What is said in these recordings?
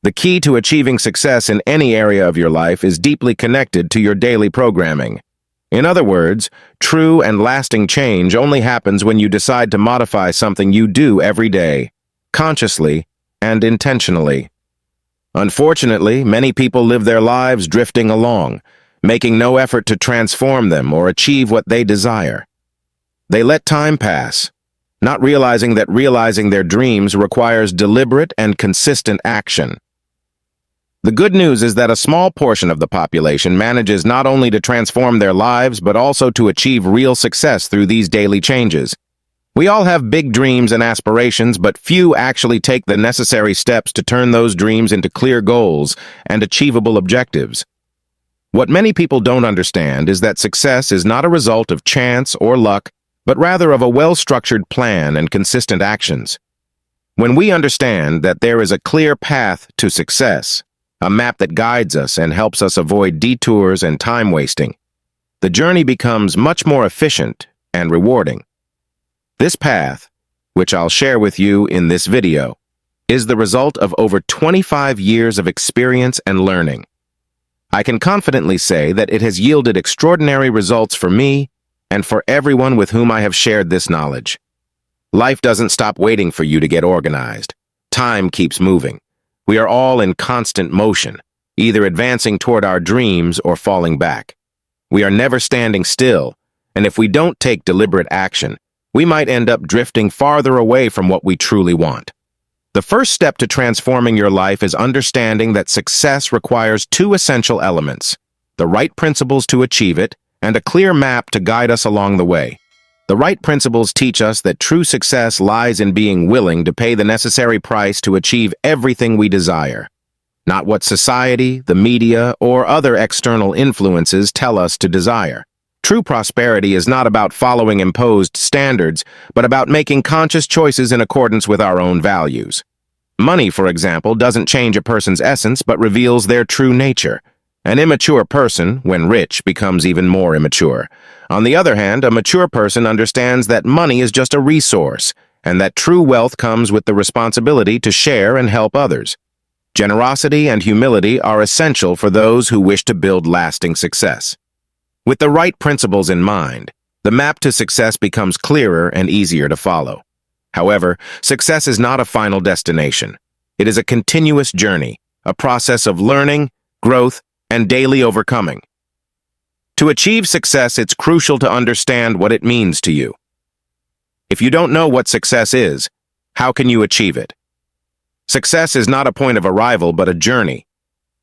The key to achieving success in any area of your life is deeply connected to your daily programming. In other words, true and lasting change only happens when you decide to modify something you do every day, consciously and intentionally. Unfortunately, many people live their lives drifting along, making no effort to transform them or achieve what they desire. They let time pass, not realizing that realizing their dreams requires deliberate and consistent action. The good news is that a small portion of the population manages not only to transform their lives but also to achieve real success through these daily changes. We all have big dreams and aspirations, but few actually take the necessary steps to turn those dreams into clear goals and achievable objectives. What many people don't understand is that success is not a result of chance or luck, but rather of a well-structured plan and consistent actions. When we understand that there is a clear path to success, a map that guides us and helps us avoid detours and time wasting, the journey becomes much more efficient and rewarding. This path, which I'll share with you in this video, is the result of over 25 years of experience and learning. I can confidently say that it has yielded extraordinary results for me and for everyone with whom I have shared this knowledge. Life doesn't stop waiting for you to get organized. Time keeps moving. We are all in constant motion, either advancing toward our dreams or falling back. We are never standing still, and if we don't take deliberate action, we might end up drifting farther away from what we truly want. The first step to transforming your life is understanding that success requires two essential elements: the right principles to achieve it and a clear map to guide us along the way. The right principles teach us that true success lies in being willing to pay the necessary price to achieve everything we desire, not what society, the media, or other external influences tell us to desire. True prosperity is not about following imposed standards, but about making conscious choices in accordance with our own values. Money, for example, doesn't change a person's essence, but reveals their true nature. An immature person, when rich, becomes even more immature. On the other hand, a mature person understands that money is just a resource, and that true wealth comes with the responsibility to share and help others. Generosity and humility are essential for those who wish to build lasting success. With the right principles in mind, the map to success becomes clearer and easier to follow. However, success is not a final destination. It is a continuous journey, a process of learning, growth, and daily overcoming. To achieve success, it's crucial to understand what it means to you. If you don't know what success is, how can you achieve it? Success is not a point of arrival, but a journey,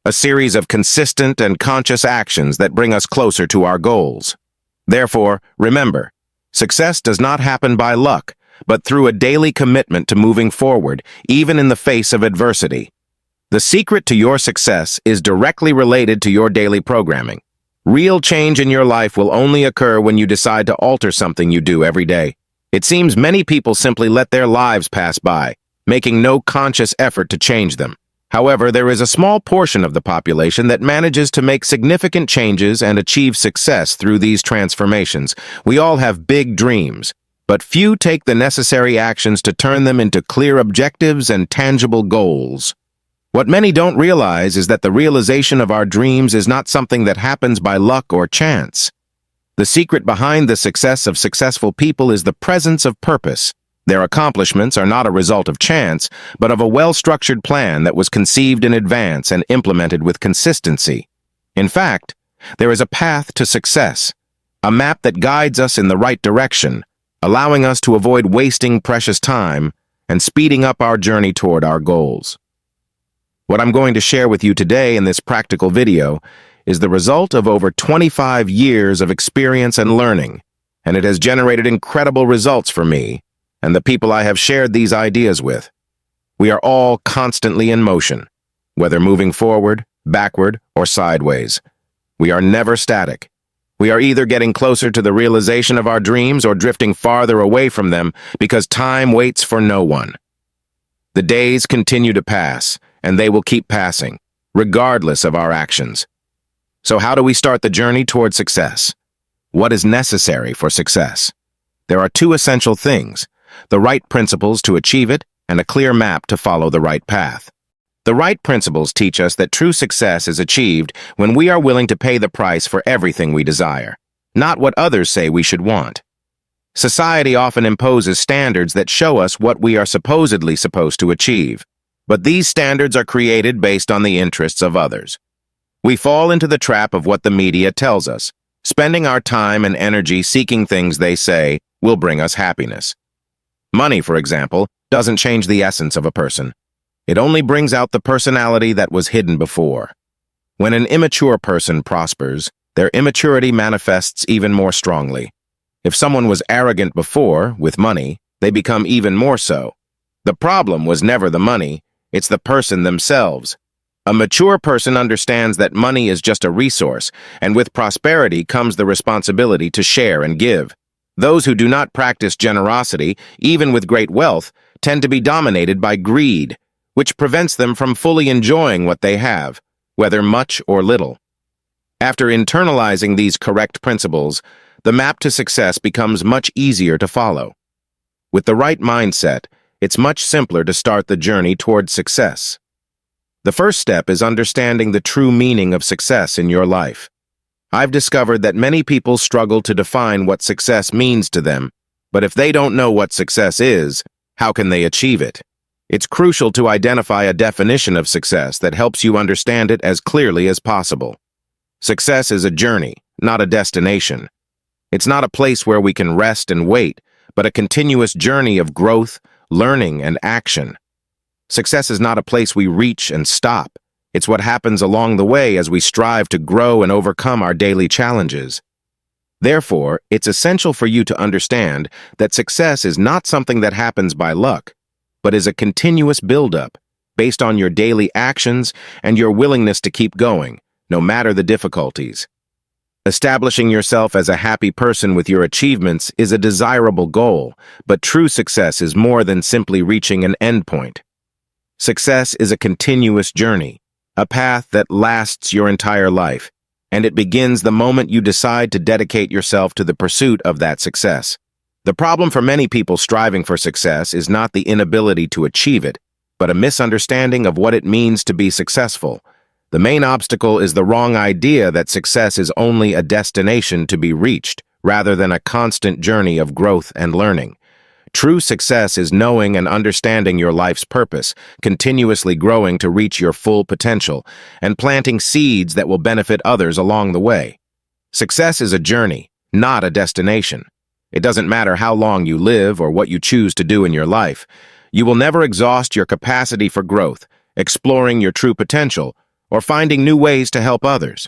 a series of consistent and conscious actions that bring us closer to our goals. Therefore, remember, success does not happen by luck, but through a daily commitment to moving forward, even in the face of adversity. The secret to your success is directly related to your daily programming. Real change in your life will only occur when you decide to alter something you do every day. It seems many people simply let their lives pass by, making no conscious effort to change them. However, there is a small portion of the population that manages to make significant changes and achieve success through these transformations. We all have big dreams, but few take the necessary actions to turn them into clear objectives and tangible goals. What many don't realize is that the realization of our dreams is not something that happens by luck or chance. The secret behind the success of successful people is the presence of purpose. Their accomplishments are not a result of chance, but of a well-structured plan that was conceived in advance and implemented with consistency. In fact, there is a path to success, a map that guides us in the right direction, allowing us to avoid wasting precious time and speeding up our journey toward our goals. What I'm going to share with you today in this practical video is the result of over 25 years of experience and learning, and it has generated incredible results for me and the people I have shared these ideas with. We are all constantly in motion, whether moving forward, backward, or sideways. We are never static. We are either getting closer to the realization of our dreams or drifting farther away from them because time waits for no one. The days continue to pass, and they will keep passing, regardless of our actions. So how do we start the journey toward success? What is necessary for success? There are two essential things: the right principles to achieve it and a clear map to follow the right path. The right principles teach us that true success is achieved when we are willing to pay the price for everything we desire, not what others say we should want. Society often imposes standards that show us what we are supposedly supposed to achieve, but these standards are created based on the interests of others. We fall into the trap of what the media tells us, spending our time and energy seeking things they say will bring us happiness. Money, for example, doesn't change the essence of a person. It only brings out the personality that was hidden before. When an immature person prospers, their immaturity manifests even more strongly. If someone was arrogant before, with money, they become even more so. The problem was never the money, it's the person themselves. A mature person understands that money is just a resource, and with prosperity comes the responsibility to share and give. Those who do not practice generosity, even with great wealth, tend to be dominated by greed, which prevents them from fully enjoying what they have, whether much or little. After internalizing these correct principles, the map to success becomes much easier to follow. With the right mindset, it's much simpler to start the journey towards success. The first step is understanding the true meaning of success in your life. I've discovered that many people struggle to define what success means to them, but if they don't know what success is, how can they achieve it? It's crucial to identify a definition of success that helps you understand it as clearly as possible. Success is a journey, not a destination. It's not a place where we can rest and wait, but a continuous journey of growth, learning, and action. Success is not a place we reach and stop. It's what happens along the way as we strive to grow and overcome our daily challenges. Therefore, it's essential for you to understand that success is not something that happens by luck, but is a continuous build-up based on your daily actions and your willingness to keep going, no matter the difficulties. Establishing yourself as a happy person with your achievements is a desirable goal, but true success is more than simply reaching an endpoint. Success is a continuous journey, a path that lasts your entire life, and it begins the moment you decide to dedicate yourself to the pursuit of that success. The problem for many people striving for success is not the inability to achieve it, but a misunderstanding of what it means to be successful. The main obstacle is the wrong idea that success is only a destination to be reached, rather than a constant journey of growth and learning. True success is knowing and understanding your life's purpose, continuously growing to reach your full potential, and planting seeds that will benefit others along the way. Success is a journey, not a destination. It doesn't matter how long you live or what you choose to do in your life. You will never exhaust your capacity for growth, exploring your true potential, or finding new ways to help others.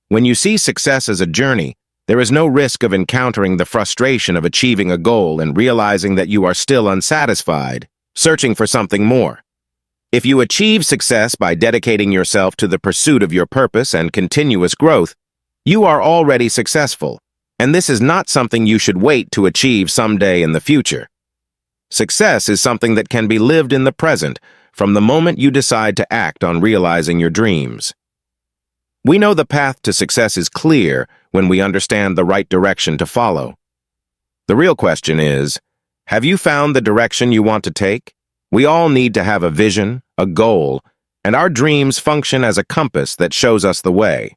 When you see success as a journey, there is no risk of encountering the frustration of achieving a goal and realizing that you are still unsatisfied, searching for something more. If you achieve success by dedicating yourself to the pursuit of your purpose and continuous growth, you are already successful, and this is not something you should wait to achieve someday in the future. Success is something that can be lived in the present, from the moment you decide to act on realizing your dreams. We know the path to success is clear when we understand the right direction to follow. The real question is, have you found the direction you want to take? We all need to have a vision, a goal, and our dreams function as a compass that shows us the way.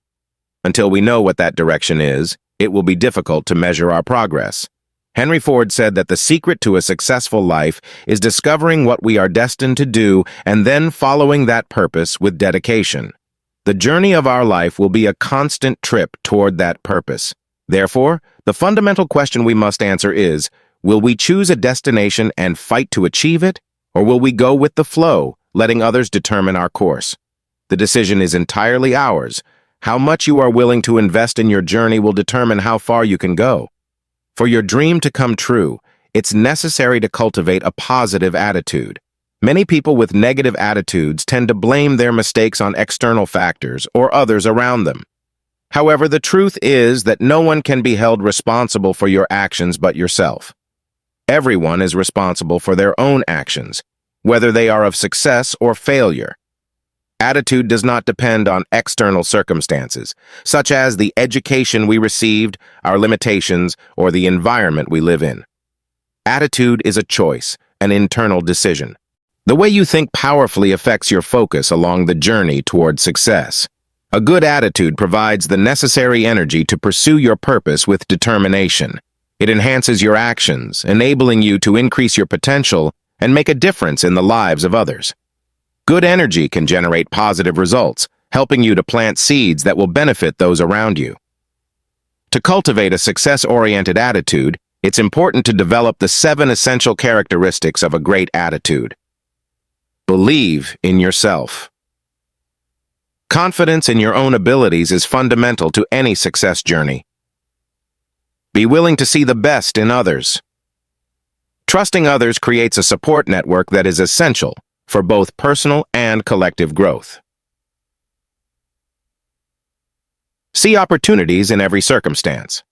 Until we know what that direction is, it will be difficult to measure our progress. Henry Ford said that the secret to a successful life is discovering what we are destined to do and then following that purpose with dedication. The journey of our life will be a constant trip toward that purpose. Therefore, the fundamental question we must answer is, will we choose a destination and fight to achieve it, or will we go with the flow, letting others determine our course? The decision is entirely ours. How much you are willing to invest in your journey will determine how far you can go. For your dream to come true, it's necessary to cultivate a positive attitude. Many people with negative attitudes tend to blame their mistakes on external factors or others around them. However, the truth is that no one can be held responsible for your actions but yourself. Everyone is responsible for their own actions, whether they are of success or failure. Attitude does not depend on external circumstances, such as the education we received, our limitations, or the environment we live in. Attitude is a choice, an internal decision. The way you think powerfully affects your focus along the journey toward success. A good attitude provides the necessary energy to pursue your purpose with determination. It enhances your actions, enabling you to increase your potential and make a difference in the lives of others. Good energy can generate positive results, helping you to plant seeds that will benefit those around you. To cultivate a success-oriented attitude, it's important to develop the 7 essential characteristics of a great attitude. Believe in yourself. Confidence in your own abilities is fundamental to any success journey. Be willing to see the best in others. Trusting others creates a support network that is essential for both personal and collective growth. See opportunities in every circumstance.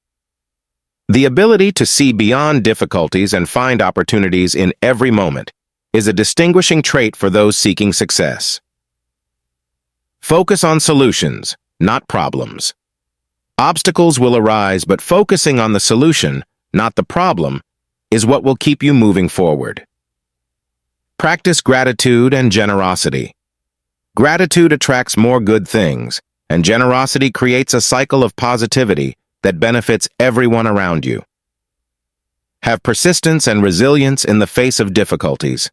The ability to see beyond difficulties and find opportunities in every moment is a distinguishing trait for those seeking success. Focus on solutions, not problems. Obstacles will arise, but focusing on the solution, not the problem, is what will keep you moving forward. Practice gratitude and generosity. Gratitude attracts more good things, and generosity creates a cycle of positivity that benefits everyone around you. Have persistence and resilience in the face of difficulties.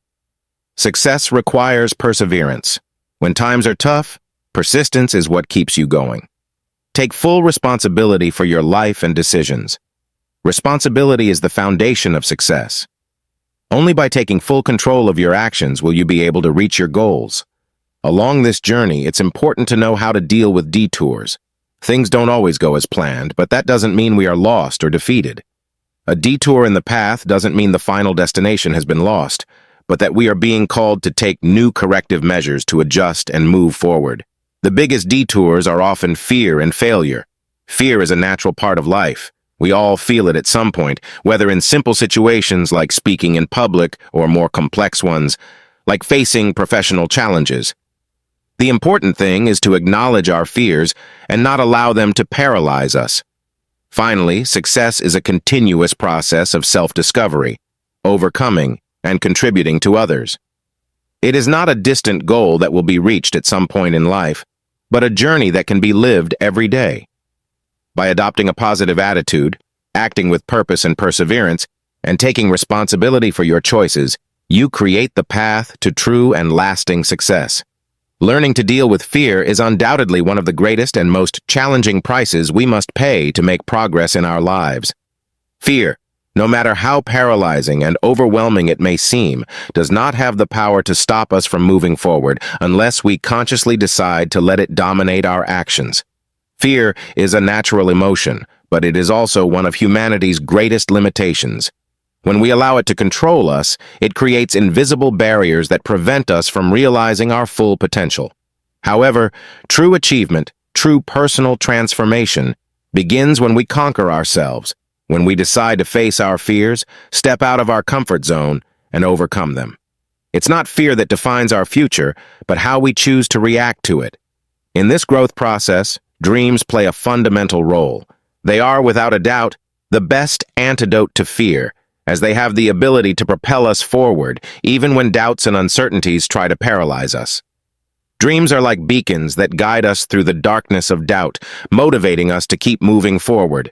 Success requires perseverance. When times are tough, persistence is what keeps you going. Take full responsibility for your life and decisions. Responsibility is the foundation of success. Only by taking full control of your actions will you be able to reach your goals. Along this journey, it's important to know how to deal with detours. Things don't always go as planned, but that doesn't mean we are lost or defeated. A detour in the path doesn't mean the final destination has been lost, but that we are being called to take new corrective measures to adjust and move forward. The biggest detours are often fear and failure. Fear is a natural part of life. We all feel it at some point, whether in simple situations like speaking in public or more complex ones, like facing professional challenges. The important thing is to acknowledge our fears and not allow them to paralyze us. Finally, success is a continuous process of self-discovery, overcoming, and contributing to others. It is not a distant goal that will be reached at some point in life, but a journey that can be lived every day. By adopting a positive attitude, acting with purpose and perseverance, and taking responsibility for your choices, you create the path to true and lasting success. Learning to deal with fear is undoubtedly one of the greatest and most challenging prices we must pay to make progress in our lives. Fear, no matter how paralyzing and overwhelming it may seem, does not have the power to stop us from moving forward unless we consciously decide to let it dominate our actions. Fear is a natural emotion, but it is also one of humanity's greatest limitations. When we allow it to control us, it creates invisible barriers that prevent us from realizing our full potential. However, true achievement, true personal transformation, begins when we conquer ourselves, when we decide to face our fears, step out of our comfort zone, and overcome them. It's not fear that defines our future, but how we choose to react to it. In this growth process, dreams play a fundamental role. They are, without a doubt, the best antidote to fear, as they have the ability to propel us forward, even when doubts and uncertainties try to paralyze us. Dreams are like beacons that guide us through the darkness of doubt, motivating us to keep moving forward.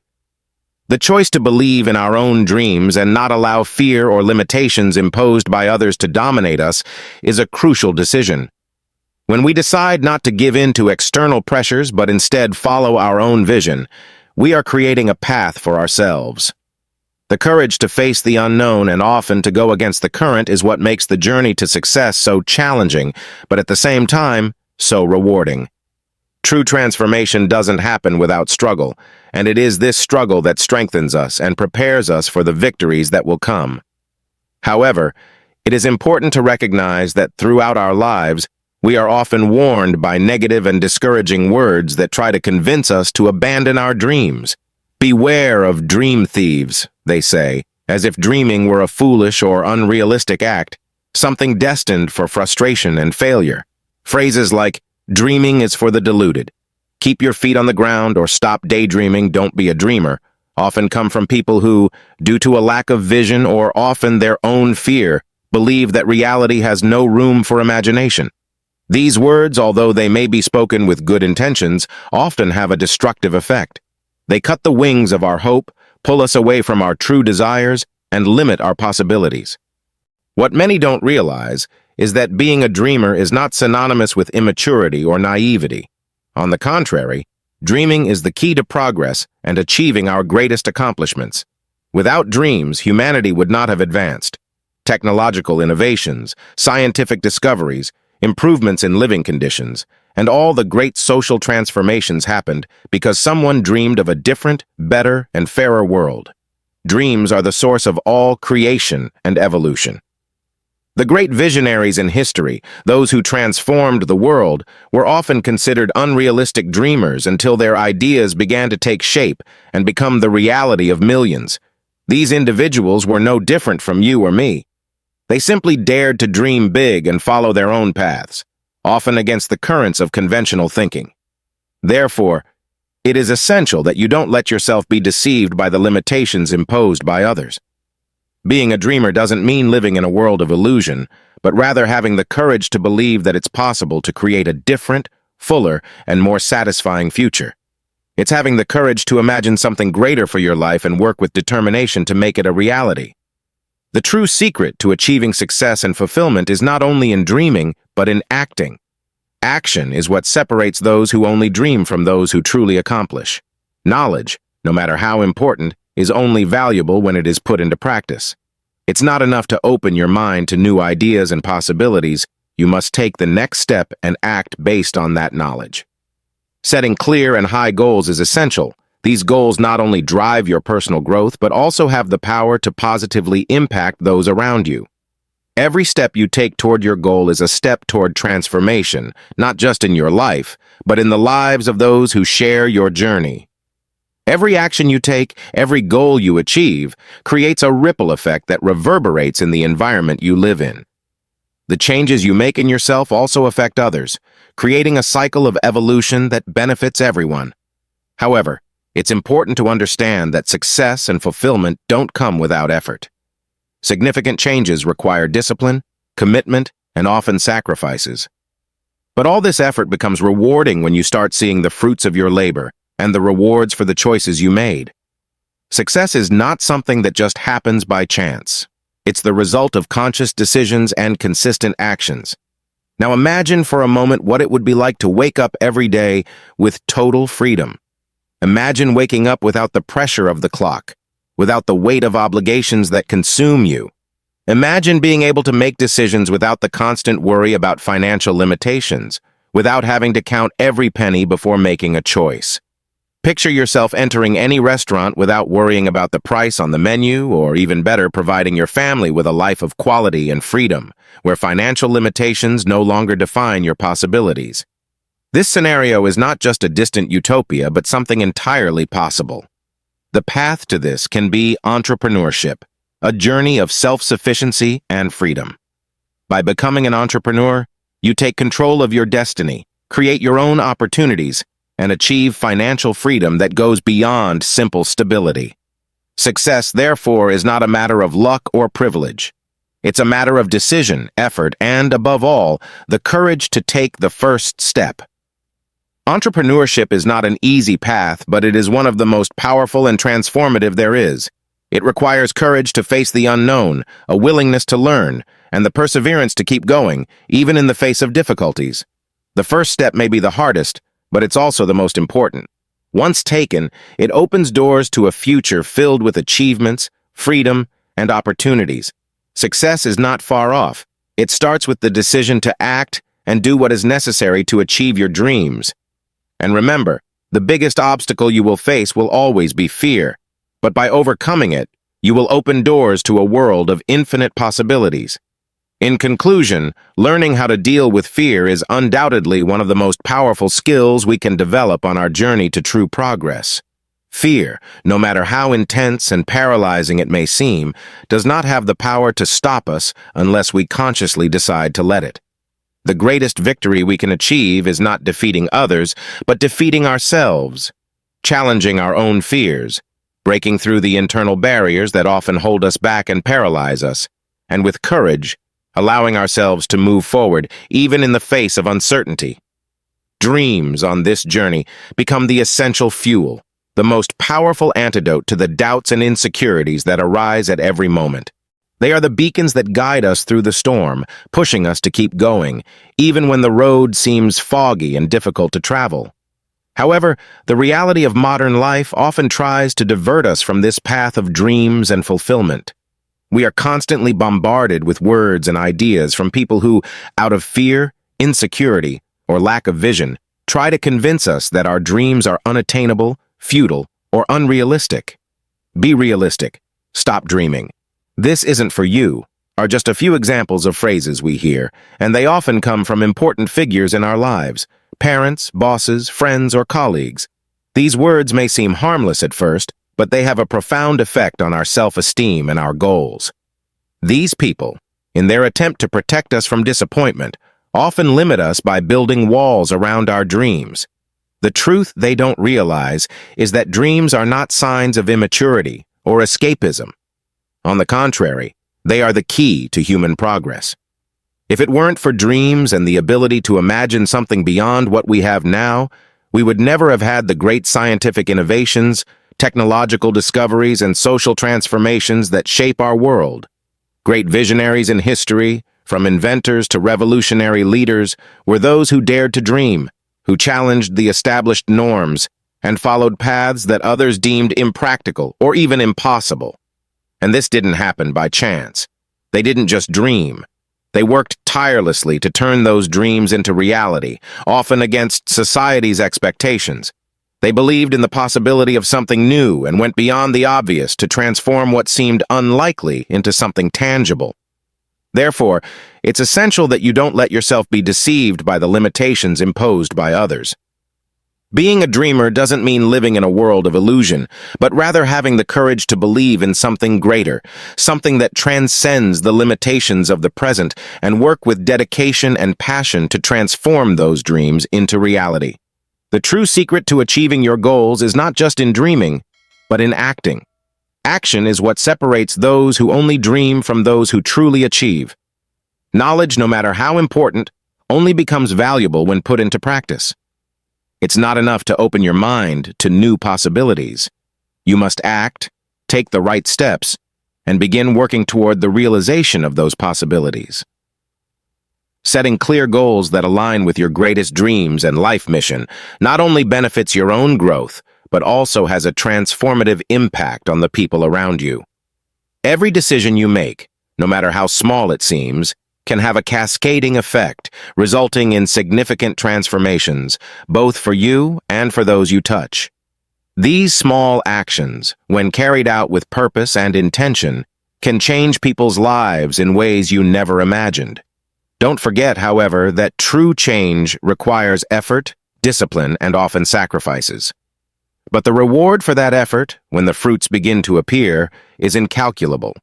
The choice to believe in our own dreams and not allow fear or limitations imposed by others to dominate us is a crucial decision. When we decide not to give in to external pressures but instead follow our own vision, we are creating a path for ourselves. The courage to face the unknown and often to go against the current is what makes the journey to success so challenging, but at the same time, so rewarding. True transformation doesn't happen without struggle, and it is this struggle that strengthens us and prepares us for the victories that will come. However, it is important to recognize that throughout our lives, we are often warned by negative and discouraging words that try to convince us to abandon our dreams. Beware of dream thieves, they say, as if dreaming were a foolish or unrealistic act, something destined for frustration and failure. Phrases like, "Dreaming is for the deluded," "Keep your feet on the ground," or "Stop daydreaming, don't be a dreamer," often come from people who, due to a lack of vision or often their own fear, believe that reality has no room for imagination. These words, although they may be spoken with good intentions, often have a destructive effect. They cut the wings of our hope, pull us away from our true desires, and limit our possibilities. What many don't realize is that being a dreamer is not synonymous with immaturity or naivety. On the contrary, dreaming is the key to progress and achieving our greatest accomplishments. Without dreams, humanity would not have advanced. Technological innovations, scientific discoveries, improvements in living conditions, and all the great social transformations happened because someone dreamed of a different, better, and fairer world. Dreams are the source of all creation and evolution. The great visionaries in history, those who transformed the world, were often considered unrealistic dreamers until their ideas began to take shape and become the reality of millions. These individuals were no different from you or me. They simply dared to dream big and follow their own paths, often against the currents of conventional thinking. Therefore, it is essential that you don't let yourself be deceived by the limitations imposed by others. Being a dreamer doesn't mean living in a world of illusion, but rather having the courage to believe that it's possible to create a different, fuller, and more satisfying future. It's having the courage to imagine something greater for your life and work with determination to make it a reality. The true secret to achieving success and fulfillment is not only in dreaming, but in acting. Action is what separates those who only dream from those who truly accomplish. Knowledge, no matter how important, is only valuable when it is put into practice. It's not enough to open your mind to new ideas and possibilities. You must take the next step and act based on that knowledge. Setting clear and high goals is essential. These goals not only drive your personal growth, but also have the power to positively impact those around you. Every step you take toward your goal is a step toward transformation, not just in your life, but in the lives of those who share your journey. Every action you take, every goal you achieve, creates a ripple effect that reverberates in the environment you live in. The changes you make in yourself also affect others, creating a cycle of evolution that benefits everyone. However, it's important to understand that success and fulfillment don't come without effort. Significant changes require discipline, commitment, and often sacrifices. But all this effort becomes rewarding when you start seeing the fruits of your labor and the rewards for the choices you made. Success is not something that just happens by chance. It's the result of conscious decisions and consistent actions. Now imagine for a moment what it would be like to wake up every day with total freedom. Imagine waking up without the pressure of the clock, without the weight of obligations that consume you. Imagine being able to make decisions without the constant worry about financial limitations, without having to count every penny before making a choice. Picture yourself entering any restaurant without worrying about the price on the menu, or even better, providing your family with a life of quality and freedom, where financial limitations no longer define your possibilities. This scenario is not just a distant utopia, but something entirely possible. The path to this can be entrepreneurship, a journey of self-sufficiency and freedom. By becoming an entrepreneur, you take control of your destiny, create your own opportunities, and achieve financial freedom that goes beyond simple stability. Success, therefore, is not a matter of luck or privilege. It's a matter of decision, effort, and, above all, the courage to take the first step. Entrepreneurship is not an easy path, but it is one of the most powerful and transformative there is. It requires courage to face the unknown, a willingness to learn, and the perseverance to keep going, even in the face of difficulties. The first step may be the hardest, but it's also the most important. Once taken, it opens doors to a future filled with achievements, freedom, and opportunities. Success is not far off. It starts with the decision to act and do what is necessary to achieve your dreams. And remember, the biggest obstacle you will face will always be fear. But by overcoming it, you will open doors to a world of infinite possibilities. In conclusion, learning how to deal with fear is undoubtedly one of the most powerful skills we can develop on our journey to true progress. Fear, no matter how intense and paralyzing it may seem, does not have the power to stop us unless we consciously decide to let it. The greatest victory we can achieve is not defeating others, but defeating ourselves, challenging our own fears, breaking through the internal barriers that often hold us back and paralyze us, and with courage, allowing ourselves to move forward even in the face of uncertainty. Dreams on this journey become the essential fuel, the most powerful antidote to the doubts and insecurities that arise at every moment. They are the beacons that guide us through the storm, pushing us to keep going, even when the road seems foggy and difficult to travel. However, the reality of modern life often tries to divert us from this path of dreams and fulfillment. We are constantly bombarded with words and ideas from people who, out of fear, insecurity, or lack of vision, try to convince us that our dreams are unattainable, futile, or unrealistic. Be realistic. Stop dreaming. This isn't for you are just a few examples of phrases we hear, and they often come from important figures in our lives, parents, bosses, friends, or colleagues. These words may seem harmless at first, but they have a profound effect on our self-esteem and our goals. These people, in their attempt to protect us from disappointment, often limit us by building walls around our dreams. The truth they don't realize is that dreams are not signs of immaturity or escapism. On the contrary, they are the key to human progress. If it weren't for dreams and the ability to imagine something beyond what we have now, we would never have had the great scientific innovations, technological discoveries, and social transformations that shape our world. Great visionaries in history, from inventors to revolutionary leaders, were those who dared to dream, who challenged the established norms, and followed paths that others deemed impractical or even impossible. And this didn't happen by chance. They didn't just dream. They worked tirelessly to turn those dreams into reality, often against society's expectations. They believed in the possibility of something new and went beyond the obvious to transform what seemed unlikely into something tangible. Therefore, it's essential that you don't let yourself be deceived by the limitations imposed by others. Being a dreamer doesn't mean living in a world of illusion, but rather having the courage to believe in something greater, something that transcends the limitations of the present, and work with dedication and passion to transform those dreams into reality. The true secret to achieving your goals is not just in dreaming, but in acting. Action is what separates those who only dream from those who truly achieve. Knowledge, no matter how important, only becomes valuable when put into practice. It's not enough to open your mind to new possibilities. You must act, take the right steps, and begin working toward the realization of those possibilities. Setting clear goals that align with your greatest dreams and life mission not only benefits your own growth, but also has a transformative impact on the people around you. Every decision you make, no matter how small it seems, can have a cascading effect, resulting in significant transformations, both for you and for those you touch. These small actions, when carried out with purpose and intention, can change people's lives in ways you never imagined. Don't forget, however, that true change requires effort, discipline, and often sacrifices. But the reward for that effort, when the fruits begin to appear, is incalculable.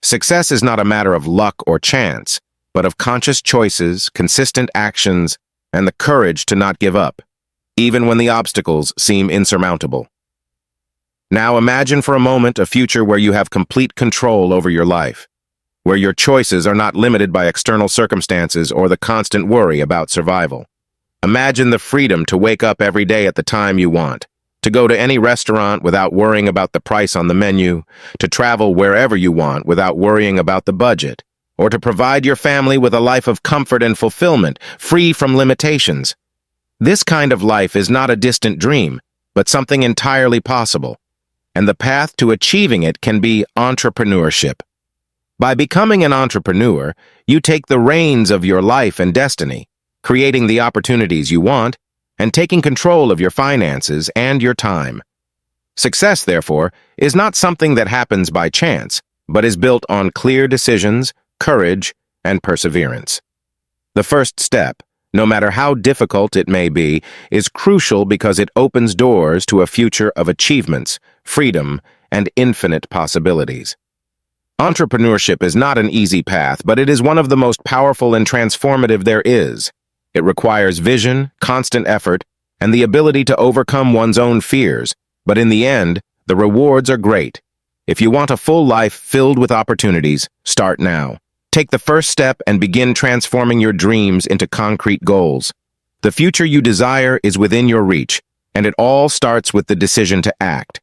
Success is not a matter of luck or chance, but of conscious choices, consistent actions, and the courage to not give up, even when the obstacles seem insurmountable. Now imagine for a moment a future where you have complete control over your life, where your choices are not limited by external circumstances or the constant worry about survival. Imagine the freedom to wake up every day at the time you want, to go to any restaurant without worrying about the price on the menu, to travel wherever you want without worrying about the budget, or to provide your family with a life of comfort and fulfillment, free from limitations. This kind of life is not a distant dream, but something entirely possible, and the path to achieving it can be entrepreneurship. By becoming an entrepreneur, you take the reins of your life and destiny, creating the opportunities you want, and taking control of your finances and your time. Success, therefore, is not something that happens by chance, but is built on clear decisions, courage, and perseverance. The first step, no matter how difficult it may be, is crucial because it opens doors to a future of achievements, freedom, and infinite possibilities. Entrepreneurship is not an easy path, but it is one of the most powerful and transformative there is. It requires vision, constant effort, and the ability to overcome one's own fears, but in the end, the rewards are great. If you want a full life filled with opportunities, start now. Take the first step and begin transforming your dreams into concrete goals. The future you desire is within your reach, and it all starts with the decision to act.